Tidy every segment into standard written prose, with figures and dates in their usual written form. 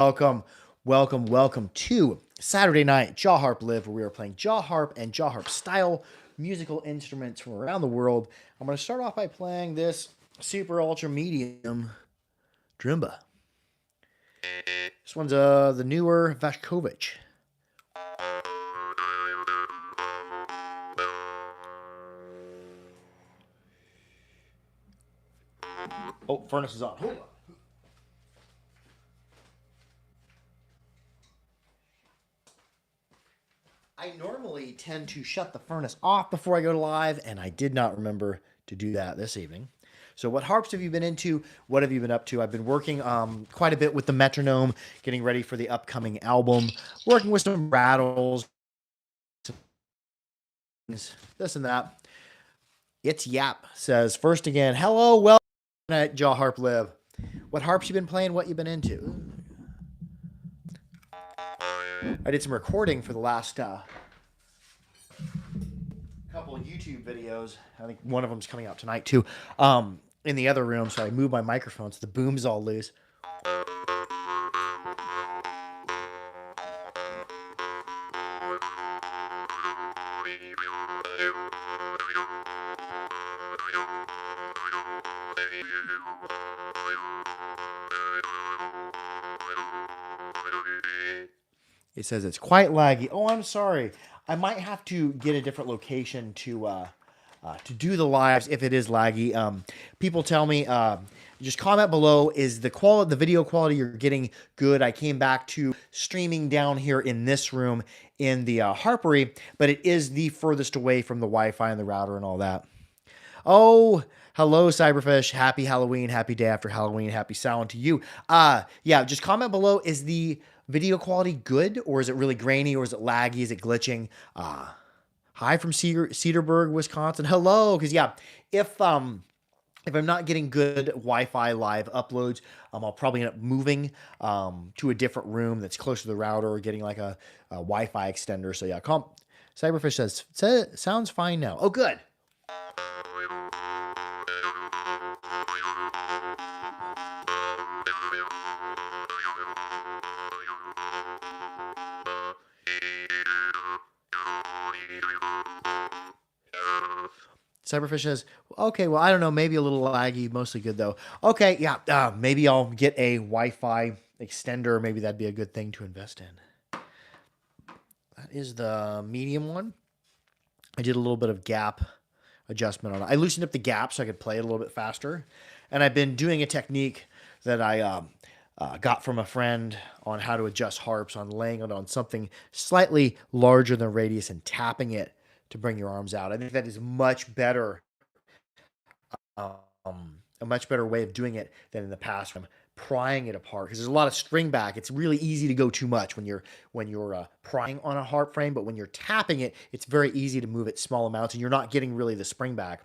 Welcome, welcome to Saturday Night Jaw Harp Live, where we are playing jaw harp and jaw harp style musical instruments from around the world. I'm going to start off by playing this super ultra medium drimba. This one's the newer Vashkovich. Oh, furnace is on. Hold on. I normally tend to shut the furnace off before I go to live, and I did not remember to do that this evening. So, what harps have you been into? What have you been up to? I've been working quite a bit with the metronome, getting ready for the upcoming album, working with some rattles, this and that. It's Yap says, first again, hello, welcome at Jaw Harp Live. What harps you been playing? What you been into? I did some recording for the last couple of YouTube videos. I think one of them's coming out tonight too. In the other room, so I moved my microphone so the boom's all loose. It says it's quite laggy. Oh, I'm sorry. I might have to get a different location to do the lives if it is laggy. People tell me just comment below. Is the video quality you're getting good? I came back to streaming down here in this room in the Harpery, but it is the furthest away from the Wi-Fi and the router and all that. Oh, hello, Cyberfish. Happy Halloween. Happy day after Halloween. Happy Samhain to you. Yeah, just comment below. Is the video quality good, or is it really grainy, or is it laggy? Is it glitching? Hi from Cedarburg, Wisconsin. Hello, because yeah, if I'm not getting good Wi-Fi live uploads, I'll probably end up moving to a different room that's closer to the router, or getting like a Wi-Fi extender. So yeah, Cyberfish says sounds fine now. Oh, good. Cyberfish says, okay, well, I don't know, maybe a little laggy, mostly good though. Okay, yeah, maybe I'll get a Wi-Fi extender. Maybe that'd be a good thing to invest in. That is the medium one. I did a little bit of gap adjustment on it. I loosened up the gap so I could play it a little bit faster. And I've been doing a technique that I got from a friend on how to adjust harps, on laying it on something slightly larger than radius and tapping it to bring your arms out. I think that is much better, a much better way of doing it than in the past from prying it apart, because there's a lot of string back. It's really easy to go too much when you're prying on a harp frame, but when you're tapping it, it's very easy to move it small amounts, and you're not getting really the spring back.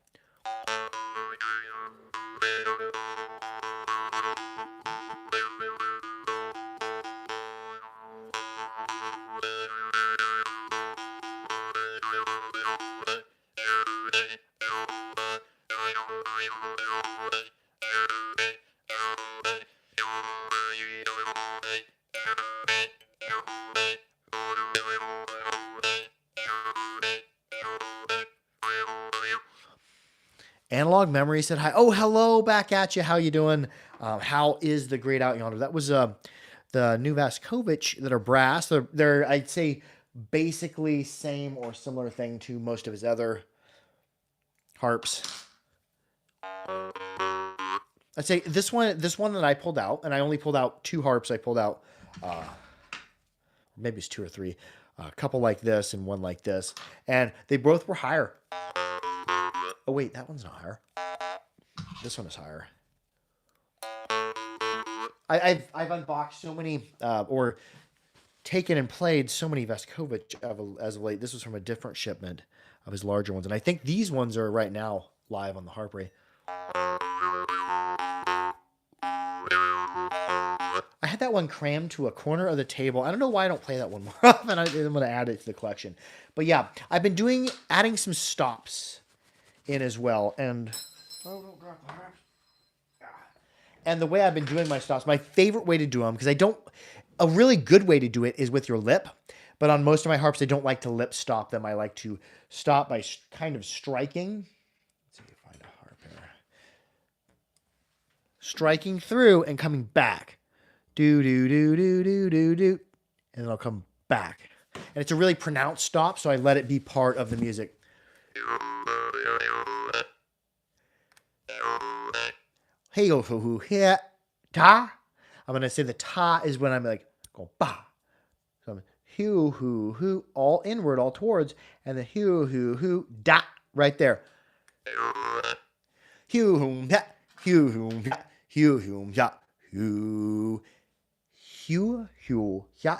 Analog Memory said hi. Oh, hello, back at you. How you doing? How is the great out yonder? That was the new Vaskovich that are brass. They're I'd say basically same or similar thing to most of his other harps. I'd say this one that I pulled out, and I only pulled out two harps. I pulled out maybe it's two or three, a couple like this and one like this, and they both were higher. Oh wait, that one's not higher. This one is higher. I've unboxed so many or taken and played so many Vaskovich as of late. This was from a different shipment of his larger ones, and I think these ones are right now live on the Harpery. I had that one crammed to a corner of the table. I don't know why I don't play that one more often. I'm going to add it to the collection. But yeah, I've been adding some stops in as well. And don't drop the way I've been doing my stops, my favorite way to do them, because A really good way to do it is with your lip, but on most of my harps, I don't like to lip stop them. I like to stop by kind of striking. Let's see if I find a harp here. Striking through and coming back. Do, do, do, do, do, do, do. And then I'll come back. And it's a really pronounced stop, so I let it be part of the music. Hey, oh, hoo, here, ta. I'm going to say the ta is when I'm like, go ba. So I'm hoo, hoo, hoo, all inward, all towards, and the hoo, hoo, hoo, da, right there. Hoo, hoo, ya, hoo, hoo, ya, hoo, hoo, ya, hoo, hoo, hoo, ya,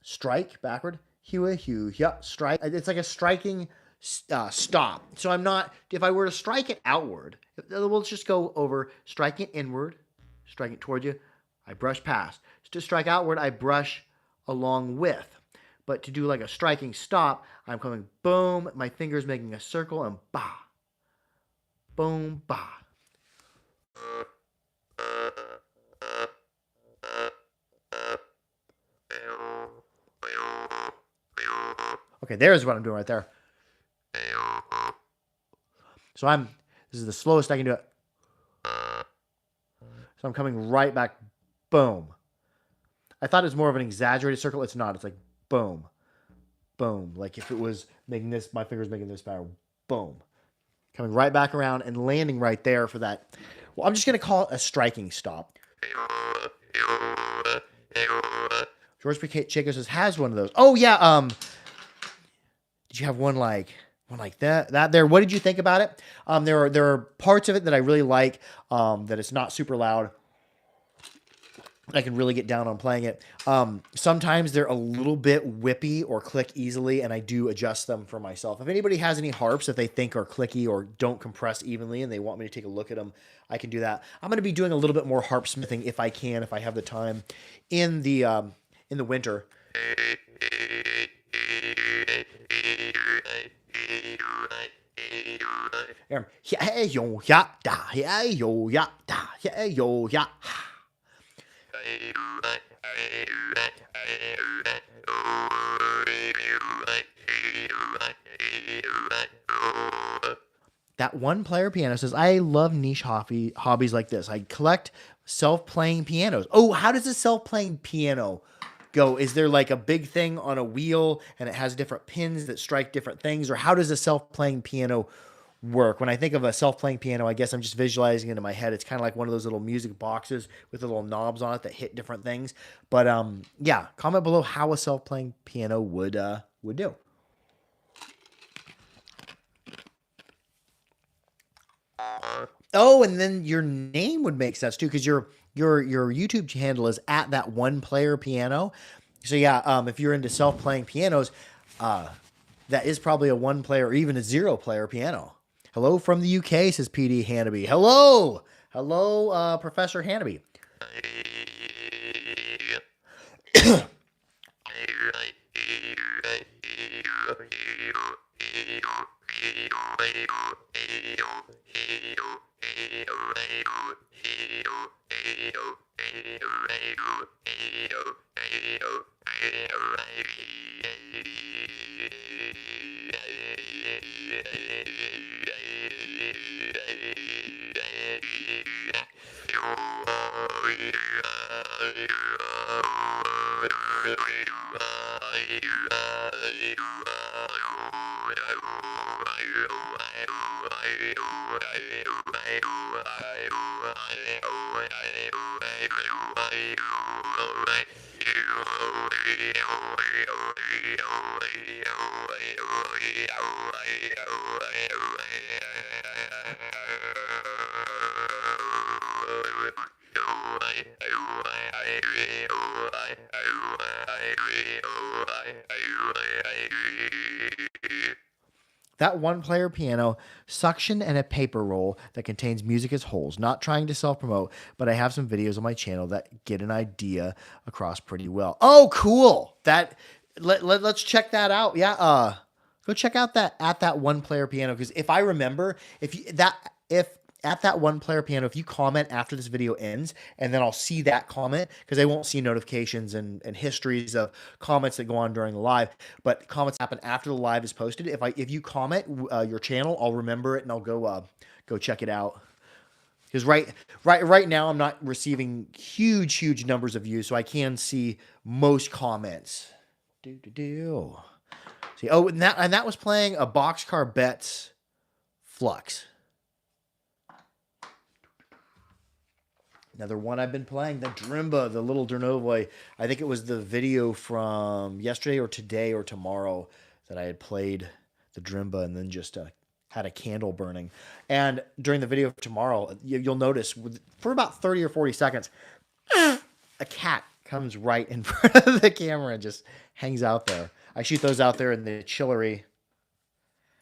strike, backward, hoo, hoo, ya, strike. It's like a striking stop. So I'm not, if I were to strike it outward, we'll just go over, strike it inward, strike it toward you, I brush past. To strike outward, I brush along with. But to do like a striking stop, I'm coming boom, my fingers making a circle, and ba. Boom, ba. Okay, there's what I'm doing right there. So this is the slowest I can do it. So I'm coming right back, boom. I thought it was more of an exaggerated circle. It's not. It's like boom, boom. Like if it was making this, my fingers making this power, boom. Coming right back around and landing right there for that. Well, I'm just going to call it a striking stop. George Pacheco says, has one of those. Oh, yeah. Did you have one like that there? What did you think about it? There are parts of it that I really like, that it's not super loud. I can really get down on playing it. Sometimes they're a little bit whippy or click easily, and I do adjust them for myself. If anybody has any harps that they think are clicky or don't compress evenly and they want me to take a look at them, I can do that. I'm going to be doing a little bit more harp smithing if I can, if I have the time in the winter. That one player piano says, I love niche hobbies like this. I collect self-playing pianos. Oh, how does a self-playing piano go? Is there like a big thing on a wheel and it has different pins that strike different things? Or how does a self-playing piano work? When I think of a self-playing piano, I guess I'm just visualizing it in my head. It's kind of like one of those little music boxes with the little knobs on it that hit different things. But yeah, comment below how a self-playing piano would do. Oh, and then your name would make sense too, because your YouTube handle is at that one player piano. So yeah, if you're into self-playing pianos, that is probably a one player or even a 0 player piano. Hello from the UK, says PD Hannaby. Hello, Professor Hannaby. That one player piano, suction and a paper roll that contains music as wholes. Not trying to self-promote, but I have some videos on my channel that get an idea across pretty well. Oh, cool. Let's check that out. Yeah, go check out that one player piano, because if I remember, if at that one player piano, if you comment after this video ends, and then I'll see that comment because I won't see notifications and histories of comments that go on during the live, but comments happen after the live is posted. If you comment your channel, I'll remember it and I'll go check it out. Because right now I'm not receiving huge numbers of views, so I can see most comments. See, oh, and that was playing a Boxcar Betts Flux. Another one I've been playing, the Drimba, the little Dernovoy. I think it was the video from yesterday or today or tomorrow that I had played the Drimba and then just had a candle burning. And during the video of tomorrow, you'll notice for about 30 or 40 seconds, a cat comes right in front of the camera and just hangs out there. I shoot those out there in the chillery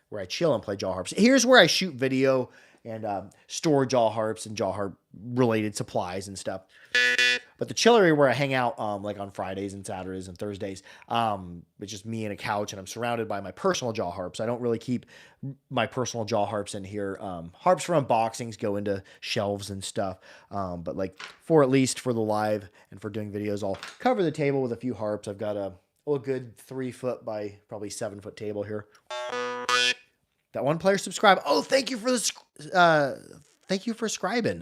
where I chill and play jaw harps. Here's where I shoot video and store jaw harps and jaw harp related supplies and stuff. But the chillery where I hang out like on Fridays and Saturdays and Thursdays, it's just me and a couch, and I'm surrounded by my personal jaw harps. I don't really keep my personal jaw harps in here. Harps for unboxings go into shelves and stuff. But like at least for the live and for doing videos, I'll cover the table with a few harps. I've got a good 3 foot by probably 7 foot table here. That one player subscribed. Oh, thank you for this. Thank you for scribing.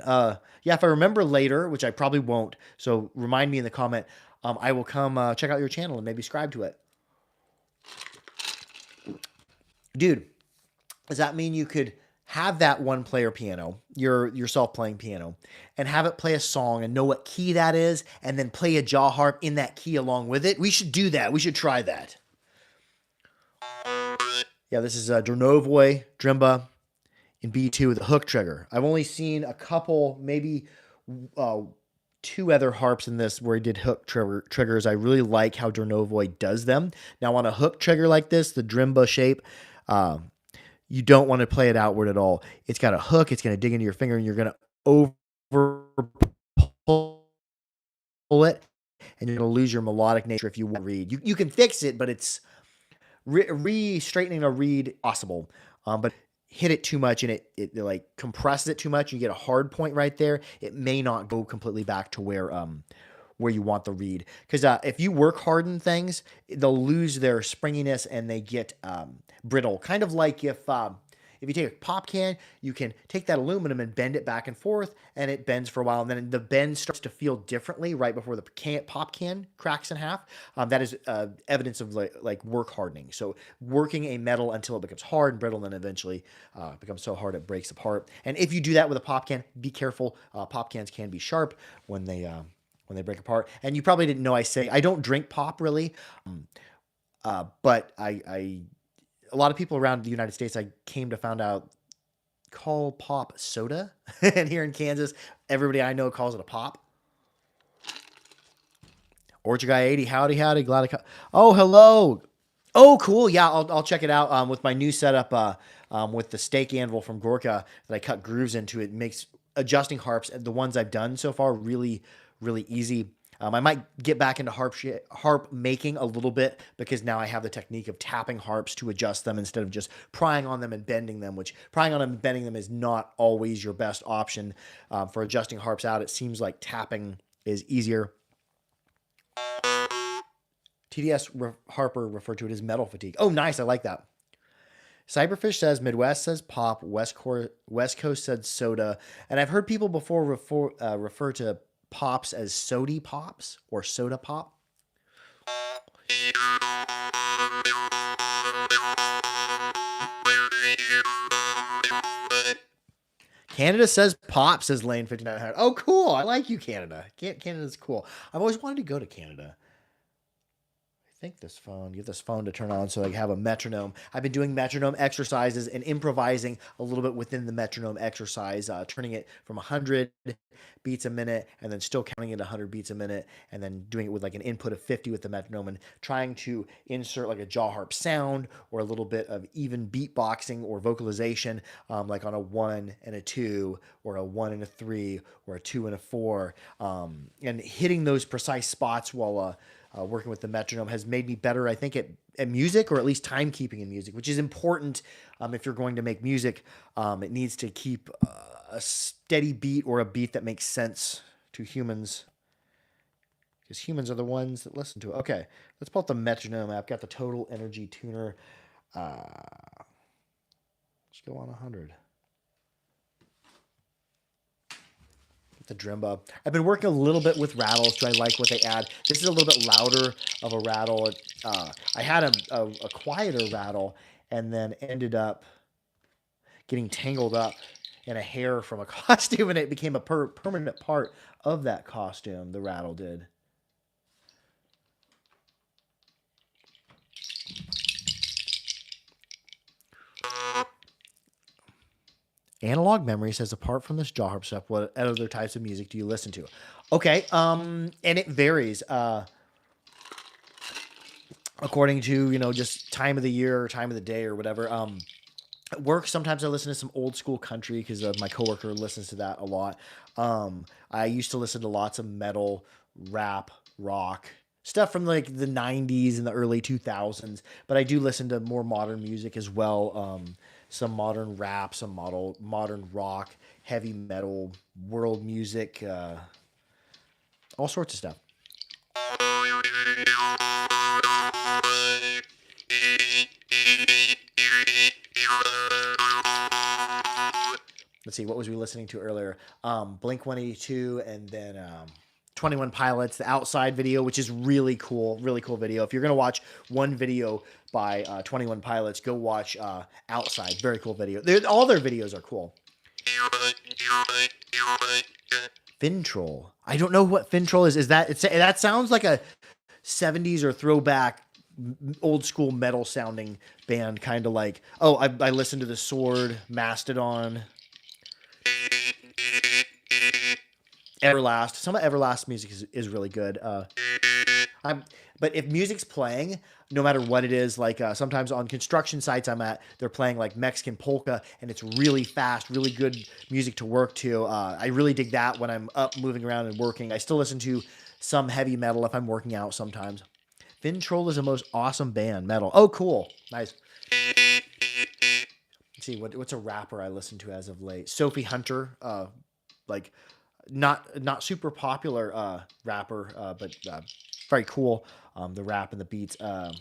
Yeah, if I remember later, which I probably won't, so remind me in the comment, I will come check out your channel and maybe subscribe to it. Dude, does that mean you could have that one player piano, yourself playing piano, and have it play a song and know what key that is, and then play a jaw harp in that key along with it? We should do that. We should try that. Yeah, this is a Dernovoy Drimba in B2 with a hook trigger. I've only seen a couple, maybe 2 other harps in this where he did hook triggers. I really like how Dernovoy does them. Now on a hook trigger like this, the Drimba shape, you don't want to play it outward at all. It's got a hook. It's going to dig into your finger, and you're going to over pull it, and you're going to lose your melodic nature if you want to read. You can fix it, but it's straightening a reed possible. But hit it too much and it like compresses it too much. You get a hard point right there. It may not go completely back to where you want the reed. Because if you work harden things, they'll lose their springiness and they get brittle. Kind of like if you take a pop can, you can take that aluminum and bend it back and forth, and it bends for a while, and then the bend starts to feel differently right before the pop can cracks in half. That is evidence of like work hardening. So working a metal until it becomes hard and brittle, and then eventually becomes so hard it breaks apart. And if you do that with a pop can, be careful. Pop cans can be sharp when they break apart. And you probably didn't know I don't drink pop really, but a lot of people around the United States, I came to find out, call pop soda. And here in Kansas, everybody I know calls it a pop. Orchard Guy 80, howdy, glad to oh, hello. Oh, cool. Yeah, I'll check it out with my new setup with the steak anvil from Gorka that I cut grooves into. It makes adjusting harps, the ones I've done so far, really, really easy. I might get back into harp making a little bit because now I have the technique of tapping harps to adjust them instead of just prying on them and bending them, which prying on them and bending them is not always your best option for adjusting harps out. It seems like tapping is easier. TDS Harper referred to it as metal fatigue. Oh, nice. I like that. Cyberfish says Midwest says pop, West Coast said soda. And I've heard people before refer to pops as sody pops or soda pop. Canada says pop, says Lane 5900. Oh, cool. I like you, Canada. Canada's cool. I've always wanted to go to Canada. Get this phone to turn on so I have a metronome. I've been doing metronome exercises and improvising a little bit within the metronome exercise, turning it from 100 beats a minute and then still counting it 100 beats a minute, and then doing it with like an input of 50 with the metronome and trying to insert like a jaw harp sound or a little bit of even beatboxing or vocalization, like on a 1 and a 2 or a 1 and a 3 or a 2 and a 4, and hitting those precise spots while working with the metronome has made me better, I think, at music, or at least timekeeping in music, which is important if you're going to make music. It needs to keep a steady beat or a beat that makes sense to humans, because humans are the ones that listen to it. Okay, let's pull up the metronome app. Got the total energy tuner. Uh, let's go on 100. The drimba. I've been working a little bit with rattles. Do I like what they add? This is a little bit louder of a rattle. I had a quieter rattle, and then ended up getting tangled up in a hair from a costume, and it became a permanent part of that costume. The rattle did. Analog Memory says, apart from this jaw harp stuff, what other types of music do you listen to? Okay, and it varies according to just time of the year or time of the day or whatever. At work, sometimes I listen to some old school country because my coworker listens to that a lot. I used to listen to lots of metal, rap, rock stuff from like the '90s and the early 2000s. But I do listen to more modern music as well. Some modern rap, some modern rock, heavy metal, world music, all sorts of stuff. Let's see, what was we listening to earlier? Blink 182, and then 21 Pilots, the Outside video, which is really cool video. If you're gonna watch one video by 21 Pilots, go watch Outside. Very cool video. All their videos are cool. Fintroll. I don't know what Fintroll is. That sounds like a 70s or throwback old school metal sounding band, kind of like, oh, I listened to the Sword, Mastodon, Everlast. Some of Everlast music is really good. But if music's playing, no matter what it is, like sometimes on construction sites I'm at, they're playing like Mexican polka, and it's really fast, really good music to work to. I really dig that when I'm up, moving around and working. I still listen to some heavy metal if I'm working out sometimes. Fintroll is the most awesome band, metal. Oh, cool. Nice. Let's see, what's a rapper I listen to as of late? Sophie Hunter, like not super popular rapper, but very cool. The rap and the beats. What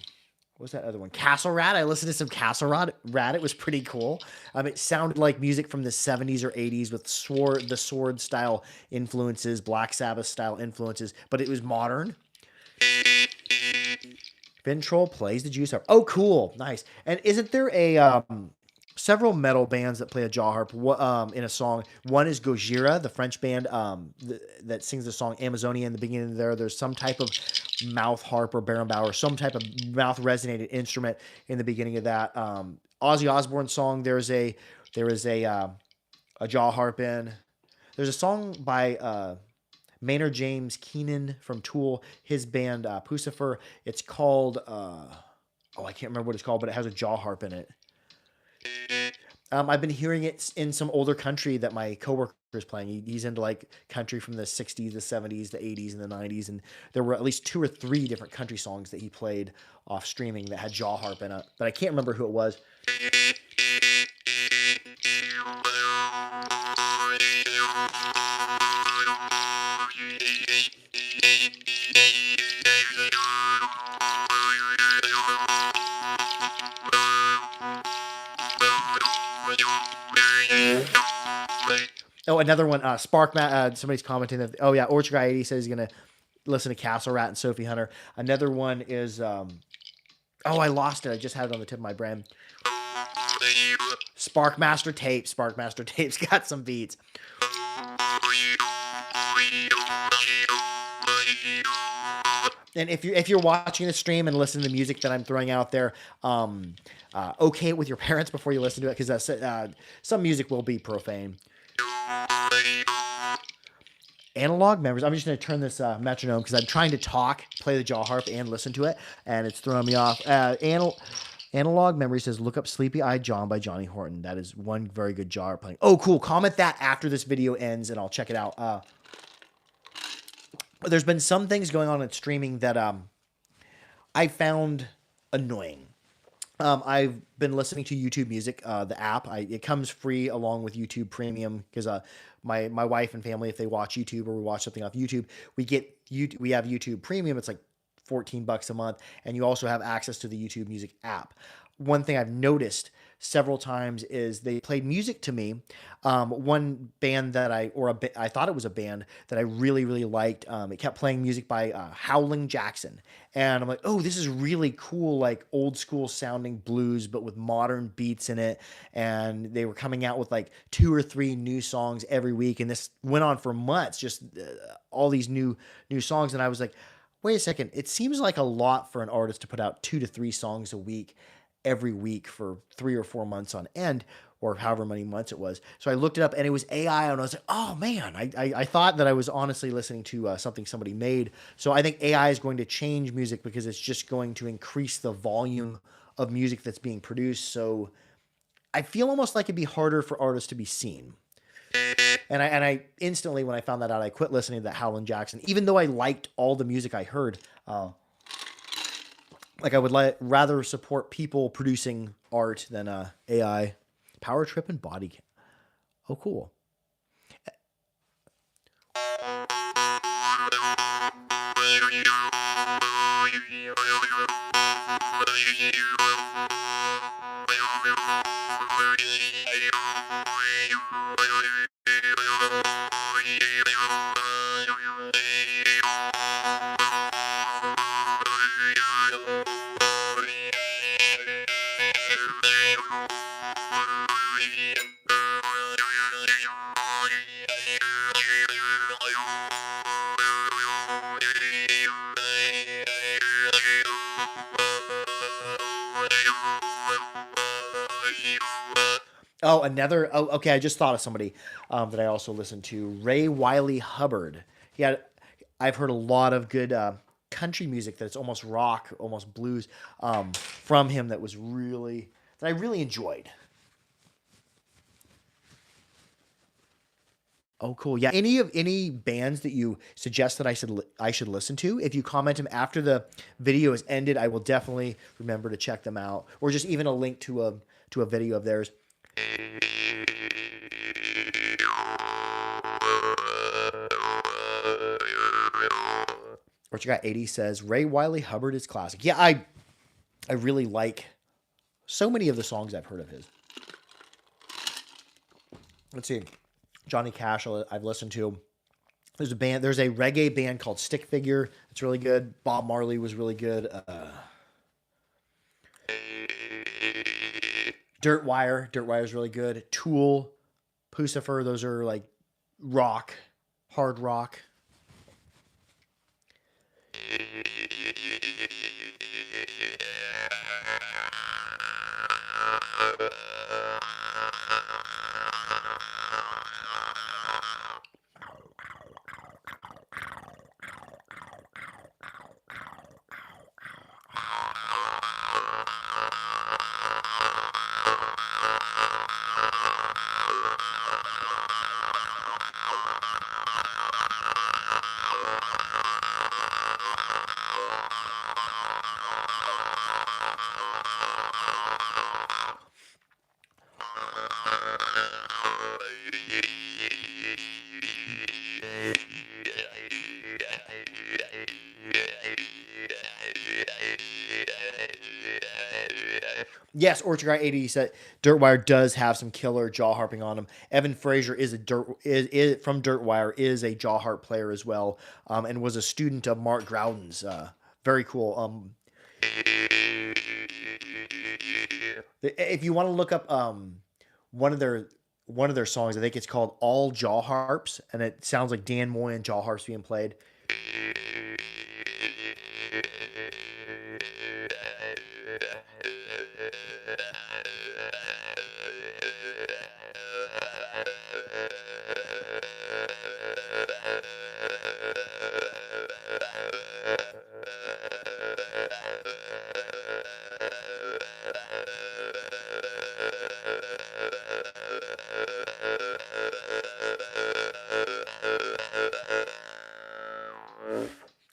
was that other one? Castle Rat. I listened to some Castle Rat. It was pretty cool. It sounded like music from the 70s or 80s with the sword style influences, Black Sabbath style influences, but it was modern. Fintroll plays the juice harp. Oh, cool. Nice. And isn't there a several metal bands that play a jaw harp in a song? One is Gojira, the French band that sings the song Amazonia in the beginning there. There's some type of mouth harp or berimbau, some type of mouth resonated instrument in the beginning of that. Ozzy Osbourne song, there is a jaw harp in. There's a song by Maynard James Keenan from Tool, his band Pucifer. It's called I can't remember what it's called, but it has a jaw harp in it. I've been hearing it in some older country that my coworker is playing. He's into like country from the 60s, the 70s, the 80s, and the 90s. And there were at least 2 or 3 different country songs that he played off streaming that had jaw harp in it. But I can't remember who it was. Oh, another one, somebody's commenting that, oh yeah, Orchard Guy 80 says he's going to listen to Castle Rat and Sophie Hunter. Another one is, I lost it. I just had it on the tip of my brain. Sparkmaster Tapes. Sparkmaster Tapes got some beats. And if you're watching the stream and listening to the music that I'm throwing out there, okay it with your parents before you listen to it, because some music will be profane. Analog Members. I'm just going to turn this metronome because I'm trying to talk, play the jaw harp, and listen to it, and it's throwing me off. Analog Memory says, look up Sleepy Eyed John by Johnny Horton. That is one very good jaw harp playing. Oh, cool. Comment that after this video ends, and I'll check it out. There's been some things going on in streaming that I found annoying. I've been listening to YouTube Music, the app. It comes free along with YouTube Premium because my wife and family, if they watch YouTube or we watch something off YouTube, we have YouTube Premium. It's like 14 bucks a month, and you also have access to the YouTube Music app. One thing I've noticed several times is they played music to me. One band that I thought it was a band that I really, really liked. It kept playing music by Howling Jackson. And I'm like, oh, this is really cool, like old school sounding blues, but with modern beats in it. And they were coming out with like 2 or 3 new songs every week. And this went on for months, just all these new songs. And I was like, wait a second, it seems like a lot for an artist to put out 2 to 3 songs a week every week for 3 or 4 months on end, or however many months it was. So I looked it up, and it was AI, and I was like, oh man, I thought that I was honestly listening to something somebody made. So I think AI is going to change music because it's just going to increase the volume of music that's being produced. So I feel almost like it'd be harder for artists to be seen. And I instantly, when I found that out, I quit listening to that Howlin' Jackson, even though I liked all the music I heard. Like I would rather support people producing art than AI. Power Trip and Body. Oh, cool. Oh, another. Oh, okay. I just thought of somebody that I also listened to. Ray Wiley Hubbard. He had. I've heard a lot of good country music that's almost rock, almost blues from him that I really enjoyed. Oh, cool. Yeah. Any bands that you suggest that I should listen to, if you comment them after the video is ended, I will definitely remember to check them out, or just even a link to a video of theirs. What you got? 80 says Ray Wiley Hubbard is classic. Yeah, I really like so many of the songs I've heard of his. Let's see. Johnny Cash I've listened to. There's a reggae band called Stick Figure. It's really good. Bob Marley was really good. Dirt Wire is really good. Tool, Pucifer, those are like rock, hard rock. Yes, Orchard Guy 80 said Dirtwire does have some killer jaw harping on him. Evan Fraser is from Dirtwire, is a jaw harp player as well, and was a student of Mark Groudon's. Very cool. If you want to look up one of their one of their songs, I think it's called All Jaw Harps, and it sounds like Dan Moyen jaw harps being played.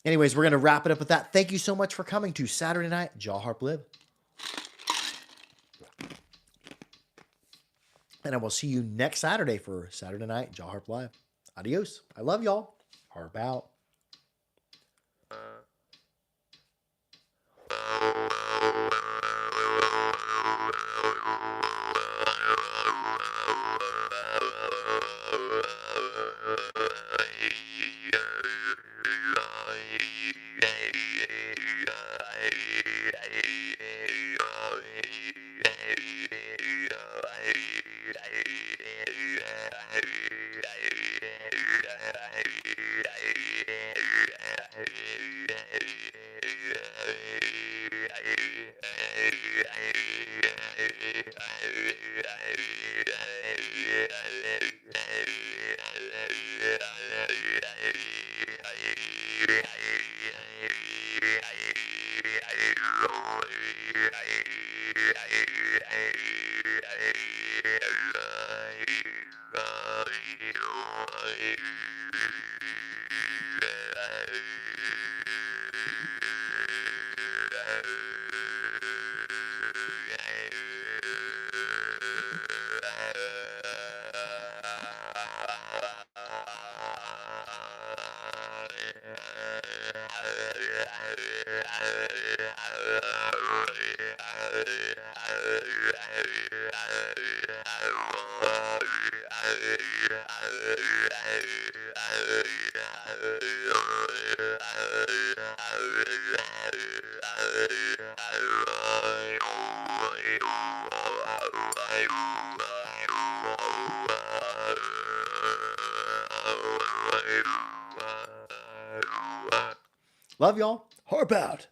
Anyways, we're going to wrap it up with that. Thank you so much for coming to Saturday Night Jaw Harp Live. And I will see you next Saturday for Saturday Night Jaw Harp Live. Adios. I love y'all. Harp out. Love y'all. Harp out.